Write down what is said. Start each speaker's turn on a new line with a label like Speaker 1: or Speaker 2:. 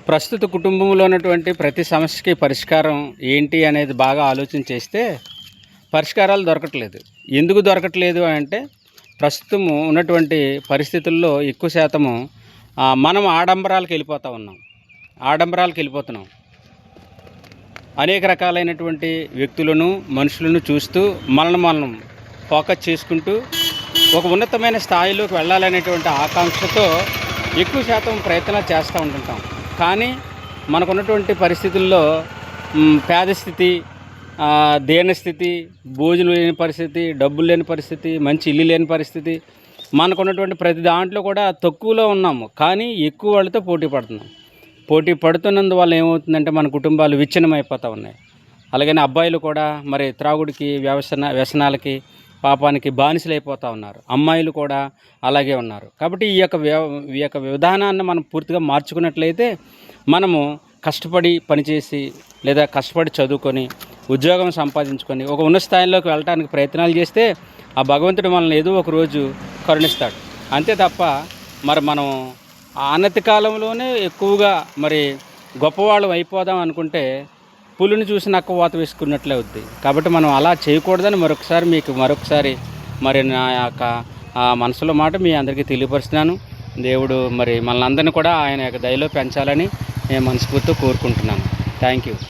Speaker 1: ప్రస్తుత కుటుంబంలో ఉన్నటువంటి ప్రతి సమస్యకి పరిష్కారం ఏంటి అనేది బాగా ఆలోచన చేస్తే పరిష్కారాలు దొరకట్లేదు. ఎందుకు దొరకట్లేదు అంటే ప్రస్తుతము ఉన్నటువంటి పరిస్థితుల్లో ఎక్కువ శాతము మనం ఆడంబరాలకు వెళ్ళిపోతున్నాం. అనేక రకాలైనటువంటి వ్యక్తులను, మనుషులను చూస్తూ మనం ఫోకస్ చేసుకుంటూ ఒక ఉన్నతమైన స్థాయిలోకి వెళ్ళాలనేటువంటి ఆకాంక్షతో ఎక్కువ శాతం ప్రయత్నాలు చేస్తూ ఉంటుంటాం. కానీ మనకున్నటువంటి పరిస్థితుల్లో పేద స్థితి, దీనస్థితి, భోజనం లేని పరిస్థితి, డబ్బులు లేని పరిస్థితి, మంచి ఇల్లు లేని పరిస్థితి, మనకున్నటువంటి ప్రతి దాంట్లో కూడా తక్కువలో ఉన్నాము. కానీ ఎక్కువ వాళ్ళతో పోటీ పడుతున్నందువల్ల ఏమవుతుందంటే మన కుటుంబాలు విచ్ఛిన్నమైపోతూ ఉన్నాయి. అలాగని అబ్బాయిలు కూడా మరి త్రాగుడికి, వ్యసనాలకి, పాపానికి బానిసలైపోతూ ఉన్నారు. అమ్మాయిలు కూడా అలాగే ఉన్నారు. కాబట్టి ఈ యొక్క విధానాన్ని మనం పూర్తిగా మార్చుకున్నట్లయితే మనము కష్టపడి పనిచేసి లేదా కష్టపడి చదువుకొని ఉద్యోగం సంపాదించుకొని ఒక ఉన్నత స్థాయిలోకి వెళ్ళడానికి ప్రయత్నాలు చేస్తే ఆ భగవంతుడు మనల్ని ఏదో ఒక రోజు కరుణిస్తాడు. అంతే తప్ప మరి మనం అనతి కాలంలోనే ఎక్కువగా మరి గొప్పవాళ్ళు అయిపోదాం అనుకుంటే పులిని చూసి నక్క వాత వేసుకున్నట్లే అవుద్ది. కాబట్టి మనం అలా చేయకూడదని మరొకసారి మరి నా యొక్క మనసులో మాట మీ అందరికీ తెలియపరుస్తున్నాను. దేవుడు మరి మనల్ని అందరినీ కూడా ఆయన యొక్క దయలో పెంచాలని నేను మనస్ఫూర్తిగా కోరుకుంటున్నాను. Thank you.